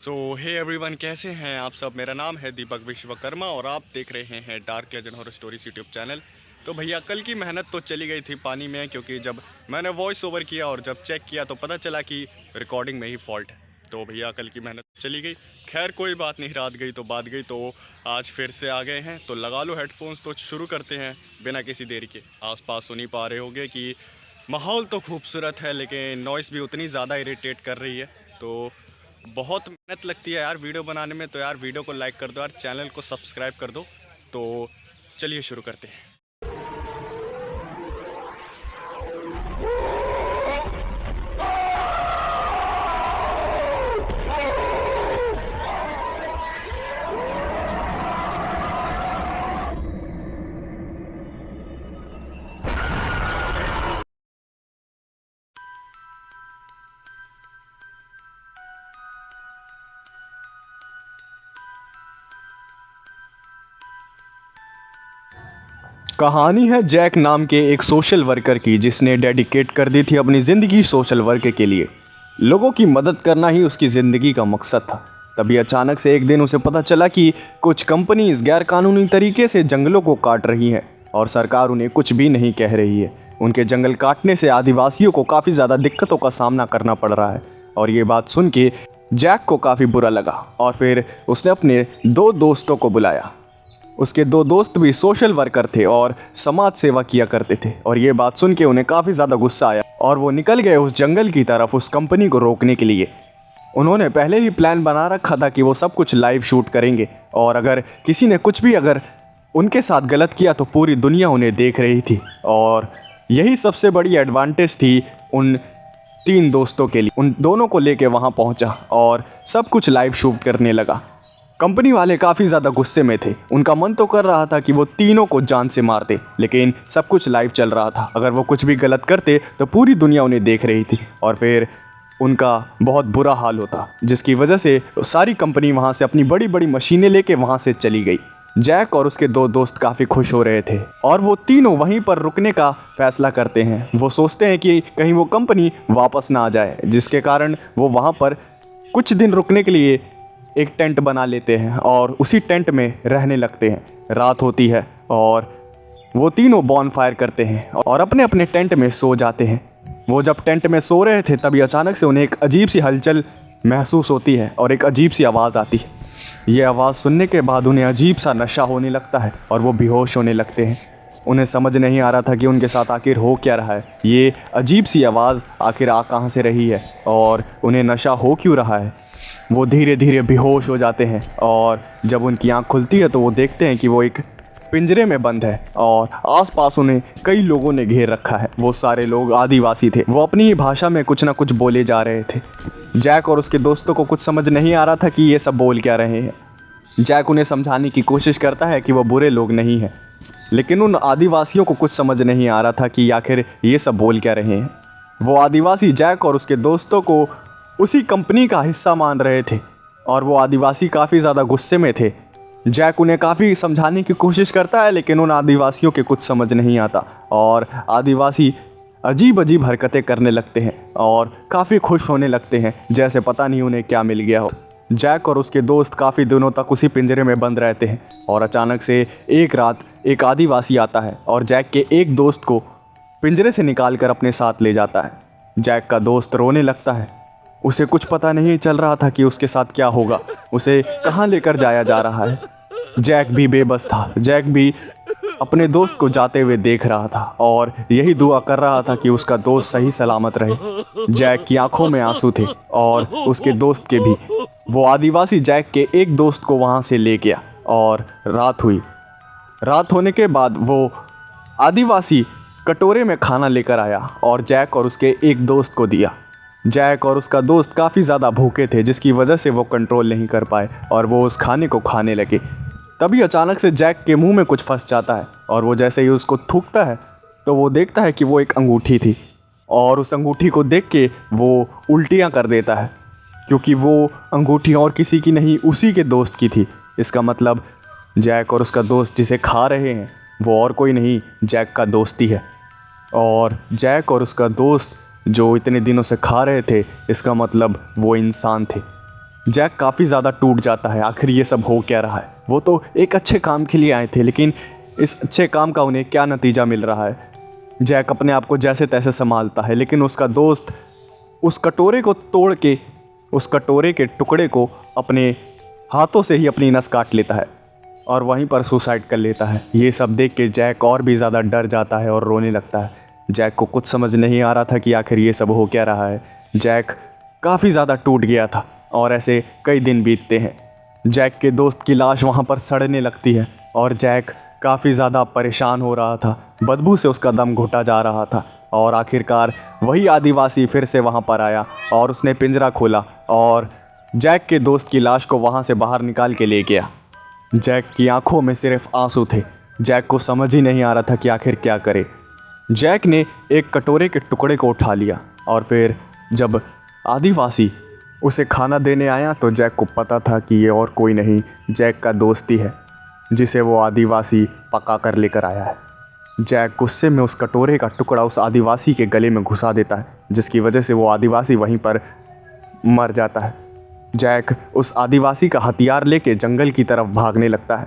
सो hey everyone, कैसे हैं आप सब। मेरा नाम है दीपक विश्वकर्मा और आप देख रहे हैं dark legend horror stories YouTube channel. तो भैया, कल की मेहनत तो चली गई थी पानी में, क्योंकि जब मैंने वॉइस ओवर किया और जब चेक किया तो पता चला कि रिकॉर्डिंग में ही फॉल्ट है। तो भैया, कल की मेहनत चली गई। खैर कोई बात नहीं, रात गई तो बात गई। तो आज फिर से आ गए हैं, तो लगा लो हेडफोन्स, तो शुरू करते हैं बिना किसी देरी के। आसपास सुन ही पा रहे होगे कि माहौल तो खूबसूरत है, लेकिन नॉइस भी उतनी ज़्यादा इरिटेट कर रही है। तो बहुत मेहनत लगती है यार वीडियो बनाने में, तो यार वीडियो को लाइक कर दो यार, चैनल को सब्सक्राइब कर दो। तो चलिए शुरू करते हैं। कहानी है जैक नाम के एक सोशल वर्कर की, जिसने डेडिकेट कर दी थी अपनी ज़िंदगी सोशल वर्क के लिए। लोगों की मदद करना ही उसकी ज़िंदगी का मकसद था। तभी अचानक से एक दिन उसे पता चला कि कुछ कंपनीज गैरकानूनी तरीके से जंगलों को काट रही हैं और सरकार उन्हें कुछ भी नहीं कह रही है। उनके जंगल काटने से आदिवासियों को काफ़ी ज़्यादा दिक्कतों का सामना करना पड़ रहा है। और ये बात सुन के जैक को काफ़ी बुरा लगा और फिर उसने अपने दो दोस्तों को बुलाया। उसके दो दोस्त भी सोशल वर्कर थे और समाज सेवा किया करते थे, और ये बात सुन के उन्हें काफ़ी ज़्यादा गुस्सा आया और वो निकल गए उस जंगल की तरफ उस कंपनी को रोकने के लिए। उन्होंने पहले ही प्लान बना रखा था कि वो सब कुछ लाइव शूट करेंगे, और अगर किसी ने कुछ भी अगर उनके साथ गलत किया तो पूरी दुनिया उन्हें देख रही थी। और यही सबसे बड़ी एडवांटेज थी उन तीन दोस्तों के लिए। उन दोनों को लेके वहाँ पहुँचा और सब कुछ लाइव शूट करने लगा। कंपनी वाले काफ़ी ज़्यादा गुस्से में थे। उनका मन तो कर रहा था कि वो तीनों को जान से मार दे, लेकिन सब कुछ लाइव चल रहा था। अगर वो कुछ भी गलत करते तो पूरी दुनिया उन्हें देख रही थी और फिर उनका बहुत बुरा हाल होता, जिसकी वजह से सारी कंपनी वहाँ से अपनी बड़ी बड़ी मशीनें लेके वहाँ से चली गई। जैक और उसके दो दोस्त काफ़ी खुश हो रहे थे और वो तीनों वहीं पर रुकने का फैसला करते हैं। वो सोचते हैं कि कहीं वो कंपनी वापस ना आ जाए, जिसके कारण वो वहाँ पर कुछ दिन रुकने के लिए एक टेंट बना लेते हैं और उसी टेंट में रहने लगते हैं। रात होती है और वो तीनों बॉनफायर करते हैं और अपने अपने टेंट में सो जाते हैं। वो जब टेंट में सो रहे थे तभी अचानक से उन्हें एक अजीब सी हलचल महसूस होती है और एक अजीब सी आवाज़ आती है। ये आवाज़ सुनने के बाद उन्हें अजीब सा नशा होने लगता है और वो बेहोश होने लगते हैं। उन्हें समझ नहीं आ रहा था कि उनके साथ आखिर हो क्या रहा है। ये अजीब सी आवाज़ आखिर आ कहाँ से रही है और उन्हें नशा हो क्यों रहा है। वो धीरे धीरे बेहोश हो जाते हैं और जब उनकी आँख खुलती है तो वो देखते हैं कि वो एक पिंजरे में बंद है और आसपास उन्हें कई लोगों ने घेर रखा है। वो सारे लोग आदिवासी थे। वो अपनी ही भाषा में कुछ ना कुछ बोले जा रहे थे। जैक और उसके दोस्तों को कुछ समझ नहीं आ रहा था कि ये सब बोल क्या रहे हैं। जैक उन्हें समझाने की कोशिश करता है कि वो बुरे लोग नहीं हैं, लेकिन उन आदिवासियों को कुछ समझ नहीं आ रहा था कि आखिर ये सब बोल क्या रहे हैं। वो आदिवासी जैक और उसके दोस्तों को उसी कंपनी का हिस्सा मान रहे थे और वो आदिवासी काफ़ी ज़्यादा गुस्से में थे। जैक उन्हें काफ़ी समझाने की कोशिश करता है, लेकिन उन आदिवासियों के कुछ समझ नहीं आता और आदिवासी अजीब अजीब हरकतें करने लगते हैं और काफ़ी खुश होने लगते हैं, जैसे पता नहीं उन्हें क्या मिल गया हो। जैक और उसके दोस्त काफ़ी दिनों तक उसी पिंजरे में बंद रहते हैं और अचानक से एक रात एक आदिवासी आता है और जैक के एक दोस्त को पिंजरे से निकाल कर अपने साथ ले जाता है। जैक का दोस्त रोने लगता है। उसे कुछ पता नहीं चल रहा था कि उसके साथ क्या होगा, उसे कहाँ लेकर जाया जा रहा है। जैक भी बेबस था। जैक भी अपने दोस्त को जाते हुए देख रहा था और यही दुआ कर रहा था कि उसका दोस्त सही सलामत रहे। जैक की आंखों में आंसू थे और उसके दोस्त के भी। वो आदिवासी जैक के एक दोस्त को वहाँ से ले गया और रात हुई। रात होने के बाद वो आदिवासी कटोरे में खाना लेकर आया और जैक और उसके एक दोस्त को दिया। जैक और उसका दोस्त काफ़ी ज़्यादा भूखे थे, जिसकी वजह से वो कंट्रोल नहीं कर पाए और वो उस खाने को खाने लगे। तभी अचानक से जैक के मुंह में कुछ फंस जाता है और वो जैसे ही उसको थूकता है तो वो देखता है कि वो एक अंगूठी थी और उस अंगूठी को देख के वो उल्टियाँ कर देता है, क्योंकि वो अंगूठी और किसी की नहीं, उसी के दोस्त की थी। इसका मतलब जैक और उसका दोस्त जिसे खा रहे हैं वो और कोई नहीं, जैक का दोस्त ही है। और जैक और उसका दोस्त जो इतने दिनों से खा रहे थे, इसका मतलब वो इंसान थे। जैक काफ़ी ज़्यादा टूट जाता है, आखिर ये सब हो क्या रहा है। वो तो एक अच्छे काम के लिए आए थे, लेकिन इस अच्छे काम का उन्हें क्या नतीजा मिल रहा है। जैक अपने आप को जैसे तैसे संभालता है, लेकिन उसका दोस्त उस कटोरे को तोड़ के उस कटोरे के टुकड़े को अपने हाथों से ही अपनी नस काट लेता है और वहीं पर सुसाइड कर लेता है। ये सब देख के जैक और भी ज़्यादा डर जाता है और रोने लगता है। जैक को कुछ समझ नहीं आ रहा था कि आखिर ये सब हो क्या रहा है। जैक काफ़ी ज़्यादा टूट गया था और ऐसे कई दिन बीतते हैं। जैक के दोस्त की लाश वहाँ पर सड़ने लगती है और जैक काफ़ी ज़्यादा परेशान हो रहा था। बदबू से उसका दम घुटा जा रहा था और आखिरकार वही आदिवासी फिर से वहाँ पर आया और उसने पिंजरा खोला और जैक के दोस्त की लाश को वहाँ से बाहर निकाल के ले गया। जैक की आंखों में सिर्फ आंसू थे। जैक को समझ ही नहीं आ रहा था कि आखिर क्या करे। जैक ने एक कटोरे के टुकड़े को उठा लिया और फिर जब आदिवासी उसे खाना देने आया तो जैक को पता था कि ये और कोई नहीं, जैक का दोस्त ही है जिसे वो आदिवासी पका कर लेकर आया है। जैक गुस्से में उस कटोरे का टुकड़ा उस आदिवासी के गले में घुसा देता है, जिसकी वजह से वो आदिवासी वहीं पर मर जाता है। जैक उस आदिवासी का हथियार लेके जंगल की तरफ भागने लगता है,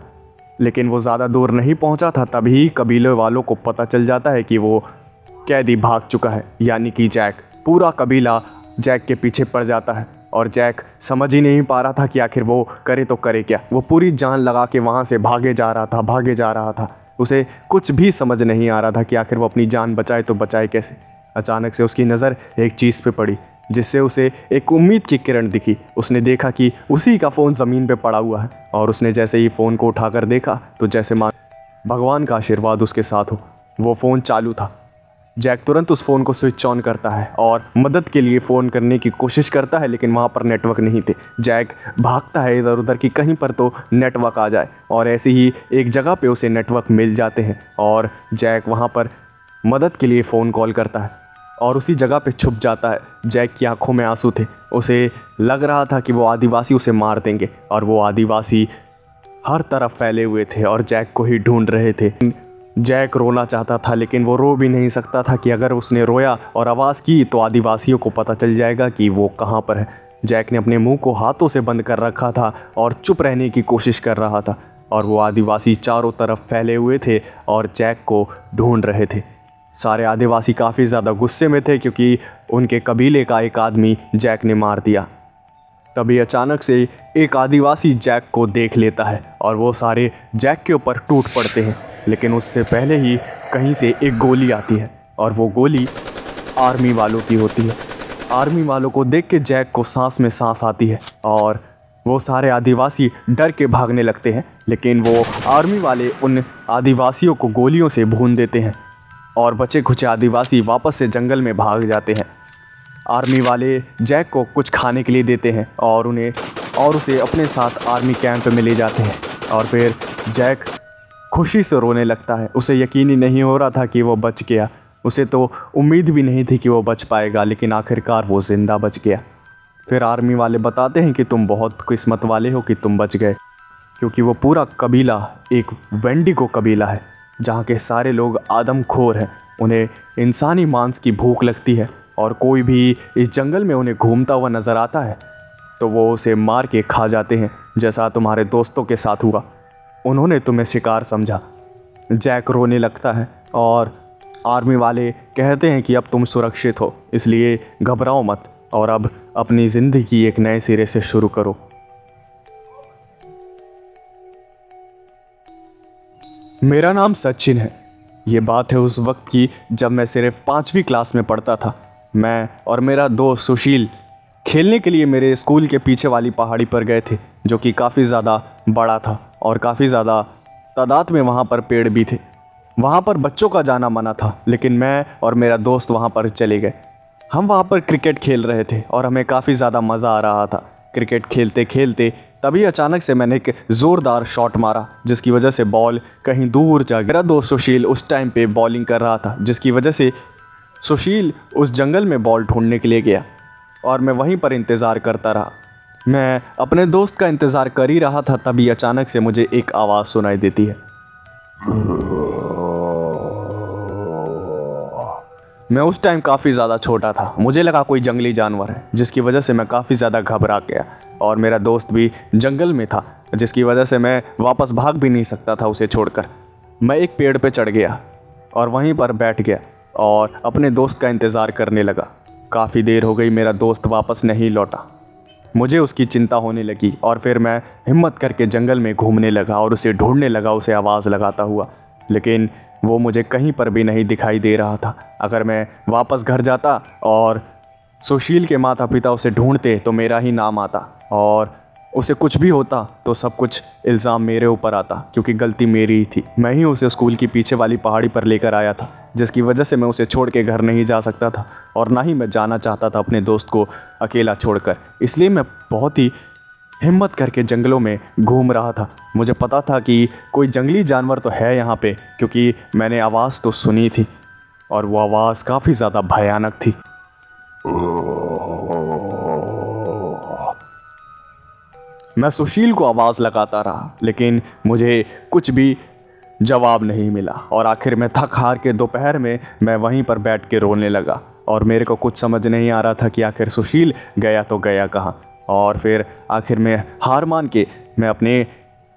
लेकिन वो ज़्यादा दूर नहीं पहुंचा था तभी कबीले वालों को पता चल जाता है कि वो कैदी भाग चुका है, यानी कि जैक। पूरा कबीला जैक के पीछे पड़ जाता है और जैक समझ ही नहीं पा रहा था कि आखिर वो करे तो करे क्या। वो पूरी जान लगा के वहाँ से भागे जा रहा था। उसे कुछ भी समझ नहीं आ रहा था कि आखिर वो अपनी जान बचाए तो बचाए कैसे। अचानक से उसकी नज़र एक चीज़ पे पड़ी, जिससे उसे एक उम्मीद की किरण दिखी। उसने देखा कि उसी का फ़ोन ज़मीन पे पड़ा हुआ है और उसने जैसे ही फ़ोन को उठाकर देखा तो जैसे मान भगवान का आशीर्वाद उसके साथ हो, वो फ़ोन चालू था। जैक तुरंत उस फ़ोन को स्विच ऑन करता है और मदद के लिए फ़ोन करने की कोशिश करता है, लेकिन वहाँ पर नेटवर्क नहीं थे। जैक भागता है इधर उधर कि कहीं पर तो नेटवर्क आ जाए और ऐसे ही एक जगह पे उसे नेटवर्क मिल जाते हैं और जैक वहाँ पर मदद के लिए फ़ोन कॉल करता है और उसी जगह पे छुप जाता है। जैक की आंखों में आंसू थे। उसे लग रहा था कि वो आदिवासी उसे मार देंगे और वो आदिवासी हर तरफ फैले हुए थे और जैक को ही ढूंढ रहे थे। जैक रोना चाहता था, लेकिन वो रो भी नहीं सकता था कि अगर उसने रोया और आवाज़ की तो आदिवासियों को पता चल जाएगा कि वो कहाँ पर है। जैक ने अपने मुंह को हाथों से बंद कर रखा था और चुप रहने की कोशिश कर रहा था और वो आदिवासी चारों तरफ फैले हुए थे और जैक को ढूंढ रहे थे। सारे आदिवासी काफ़ी ज़्यादा गुस्से में थे क्योंकि उनके कबीले का एक आदमी जैक ने मार दिया। तभी अचानक से एक आदिवासी जैक को देख लेता है और वो सारे जैक के ऊपर टूट पड़ते हैं, लेकिन उससे पहले ही कहीं से एक गोली आती है और वो गोली आर्मी वालों की होती है। आर्मी वालों को देख के जैक को सांस में सांस आती है और वो सारे आदिवासी डर के भागने लगते हैं, लेकिन वो आर्मी वाले उन आदिवासियों को गोलियों से भून देते हैं और बचे खुचे आदिवासी वापस से जंगल में भाग जाते हैं। आर्मी वाले जैक को कुछ खाने के लिए देते हैं और उसे अपने साथ आर्मी कैंप में ले जाते हैं और फिर जैक खुशी से रोने लगता है। उसे यकीन ही नहीं हो रहा था कि वो बच गया। उसे तो उम्मीद भी नहीं थी कि वो बच पाएगा, लेकिन आखिरकार वो ज़िंदा बच गया। फिर आर्मी वाले बताते हैं कि तुम बहुत किस्मत वाले हो कि तुम बच गए, क्योंकि वो पूरा कबीला एक वेंडिगो कबीला है जहाँ के सारे लोग आदमखोर हैं। उन्हें इंसानी मांस की भूख लगती है और कोई भी इस जंगल में उन्हें घूमता हुआ नज़र आता है तो वो उसे मार के खा जाते हैं, जैसा तुम्हारे दोस्तों के साथ हुआ। उन्होंने तुम्हें शिकार समझा। जैक रोने लगता है और आर्मी वाले कहते हैं कि अब तुम सुरक्षित हो, इसलिए घबराओ मत और अब अपनी ज़िंदगी एक नए सिरे से शुरू करो। मेरा नाम सचिन है। ये बात है उस वक्त की जब मैं सिर्फ 5वीं क्लास में पढ़ता था। मैं और मेरा दोस्त सुशील खेलने के लिए मेरे स्कूल के पीछे वाली पहाड़ी पर गए थे, जो कि काफ़ी ज़्यादा बड़ा था और काफ़ी ज़्यादा तादाद में वहाँ पर पेड़ भी थे। वहाँ पर बच्चों का जाना मना था, लेकिन मैं और मेरा दोस्त वहाँ पर चले गए। हम वहाँ पर क्रिकेट खेल रहे थे और हमें काफ़ी ज़्यादा मज़ा आ रहा था। क्रिकेट खेलते खेलते तभी अचानक से मैंने एक ज़ोरदार शॉट मारा, जिसकी वजह से बॉल कहीं दूर जा गया। मेरा दोस्त सुशील उस टाइम पे बॉलिंग कर रहा था, जिसकी वजह से सुशील उस जंगल में बॉल ढूंढने के लिए गया और मैं वहीं पर इंतज़ार करता रहा। मैं अपने दोस्त का इंतज़ार कर ही रहा था, तभी अचानक से मुझे एक आवाज़ सुनाई देती है। मैं उस टाइम काफ़ी ज़्यादा छोटा था। मुझे लगा कोई जंगली जानवर है, जिसकी वजह से मैं काफ़ी ज़्यादा घबरा गया। और मेरा दोस्त भी जंगल में था, जिसकी वजह से मैं वापस भाग भी नहीं सकता था उसे छोड़कर। मैं एक पेड़ पे चढ़ गया और वहीं पर बैठ गया और अपने दोस्त का इंतज़ार करने लगा। काफ़ी देर हो गई, मेरा दोस्त वापस नहीं लौटा। मुझे उसकी चिंता होने लगी और फिर मैं हिम्मत करके जंगल में घूमने लगा और उसे ढूंढने लगा, उसे आवाज़ लगाता हुआ। लेकिन वो मुझे कहीं पर भी नहीं दिखाई दे रहा था। अगर मैं वापस घर जाता और सुशील के माता पिता उसे ढूंढते तो मेरा ही नाम आता और उसे कुछ भी होता तो सब कुछ इल्ज़ाम मेरे ऊपर आता, क्योंकि गलती मेरी ही थी। मैं ही उसे स्कूल की पीछे वाली पहाड़ी पर लेकर आया था, जिसकी वजह से मैं उसे छोड़ के घर नहीं जा सकता था और ना ही मैं जाना चाहता था अपने दोस्त को अकेला छोड़कर। इसलिए मैं बहुत ही हिम्मत करके जंगलों में घूम रहा था। मुझे पता था कि कोई जंगली जानवर तो है यहाँ पे, क्योंकि मैंने आवाज़ तो सुनी थी और वो आवाज़ काफ़ी ज़्यादा भयानक थी। मैं सुशील को आवाज़ लगाता रहा, लेकिन मुझे कुछ भी जवाब नहीं मिला और आखिर में थक हार के दोपहर में मैं वहीं पर बैठ के रोने लगा और मेरे को कुछ समझ नहीं आ रहा था कि आखिर सुशील गया तो गया कहाँ। और फिर आखिर में हार मान के मैं अपने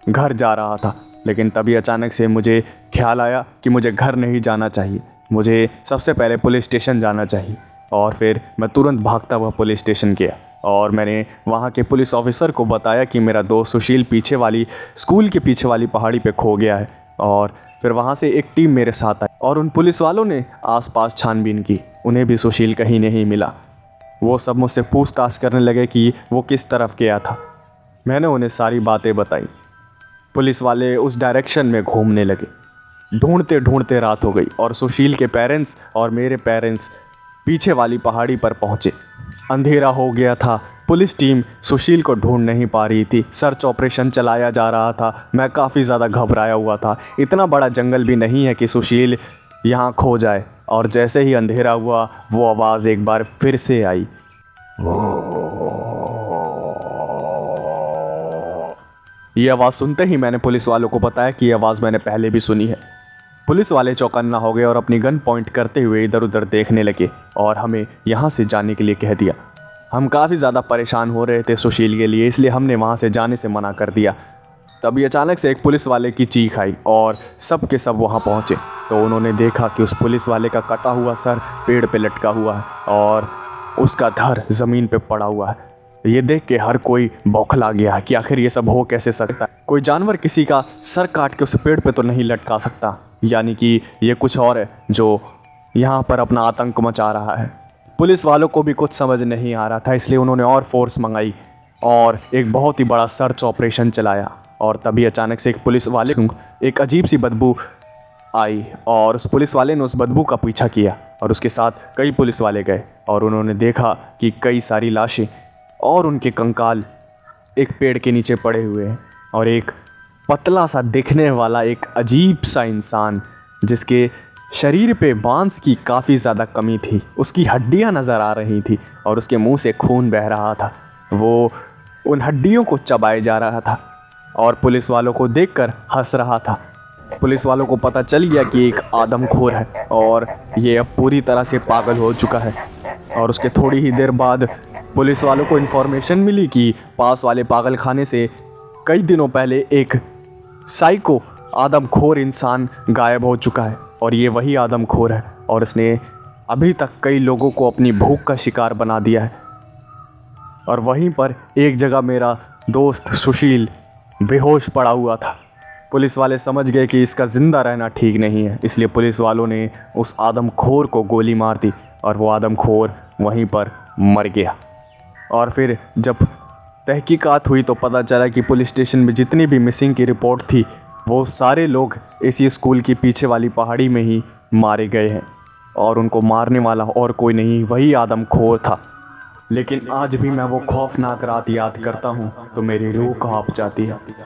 घर जा रहा था, लेकिन तभी अचानक से मुझे ख्याल आया कि मुझे घर नहीं जाना चाहिए, मुझे सबसे पहले पुलिस स्टेशन जाना चाहिए। और फिर मैं तुरंत भागता हुआ पुलिस स्टेशन गया और मैंने वहाँ के पुलिस ऑफिसर को बताया कि मेरा दोस्त सुशील पीछे वाली स्कूल के पीछे वाली पहाड़ी पे खो गया है। और फिर वहाँ से एक टीम मेरे साथ आई और उन पुलिस वालों ने आसपास छानबीन की, उन्हें भी सुशील कहीं नहीं मिला। वो सब मुझसे पूछताछ करने लगे कि वो किस तरफ गया था। मैंने उन्हें सारी बातें बताई। पुलिस वाले उस डायरेक्शन में घूमने लगे। ढूंढते ढूंढते रात हो गई और सुशील के पेरेंट्स और मेरे पेरेंट्स पीछे वाली पहाड़ी पर पहुँचे। अंधेरा हो गया था, पुलिस टीम सुशील को ढूंढ नहीं पा रही थी, सर्च ऑपरेशन चलाया जा रहा था। मैं काफ़ी ज़्यादा घबराया हुआ था। इतना बड़ा जंगल भी नहीं है कि सुशील यहाँ खो जाए। और जैसे ही अंधेरा हुआ, वो आवाज़ एक बार फिर से आई। ये आवाज़ सुनते ही मैंने पुलिस वालों को बताया कि ये आवाज़ मैंने पहले भी सुनी है। पुलिस वाले चौकन्ना हो गए और अपनी गन पॉइंट करते हुए इधर उधर देखने लगे और हमें यहाँ से जाने के लिए कह दिया। हम काफ़ी ज़्यादा परेशान हो रहे थे सुशील के लिए, इसलिए हमने वहाँ से जाने से मना कर दिया। तभी अचानक से एक पुलिस वाले की चीख आई और सब के सब वहाँ पहुँचे। तो उन्होंने देखा कि उस पुलिस वाले का कटा हुआ सर पेड़ पे लटका हुआ है और उसका धड़ ज़मीन पे पड़ा हुआ है। ये देख के हर कोई बौखला गया कि आखिर ये सब हो कैसे सकता है। कोई जानवर किसी का सर काट के उसे पेड़ पे तो नहीं लटका सकता, यानी कि ये कुछ और है जो यहाँ पर अपना आतंक मचा रहा है। पुलिस वालों को भी कुछ समझ नहीं आ रहा था, इसलिए उन्होंने और फोर्स मंगाई और एक बहुत ही बड़ा सर्च ऑपरेशन चलाया। और तभी अचानक से एक पुलिस वाले को एक अजीब सी बदबू आई और उस पुलिस वाले ने उस बदबू का पीछा किया और उसके साथ कई पुलिस वाले गए और उन्होंने देखा कि कई सारी लाशें और उनके कंकाल एक पेड़ के नीचे पड़े हुए हैं और एक पतला सा दिखने वाला एक अजीब सा इंसान, जिसके शरीर पे मांस की काफ़ी ज़्यादा कमी थी, उसकी हड्डियां नज़र आ रही थी और उसके मुंह से खून बह रहा था। वो उन हड्डियों को चबाए जा रहा था और पुलिस वालों को देखकर हंस रहा था। पुलिस वालों को पता चल गया कि एक आदमखोर है और ये अब पूरी तरह से पागल हो चुका है। और उसके थोड़ी ही देर बाद पुलिस वालों को इन्फॉर्मेशन मिली कि पास वाले पागल खाने से कई दिनों पहले एक साइको आदमखोर इंसान गायब हो चुका है और ये वही आदमखोर है और उसने अभी तक कई लोगों को अपनी भूख का शिकार बना दिया है। और वहीं पर एक जगह मेरा दोस्त सुशील बेहोश पड़ा हुआ था। पुलिस वाले समझ गए कि इसका ज़िंदा रहना ठीक नहीं है, इसलिए पुलिस वालों ने उस आदमखोर को गोली मार दी और वो आदमखोर वहीं पर मर गया। और फिर जब तहकीकात हुई तो पता चला कि पुलिस स्टेशन में जितनी भी मिसिंग की रिपोर्ट थी वो सारे लोग इसी स्कूल की पीछे वाली पहाड़ी में ही मारे गए हैं और उनको मारने वाला और कोई नहीं, वही आदमखोर था। लेकिन आज भी मैं वो खौफनाक रात याद करता हूँ तो मेरी रूह कांप जाती है।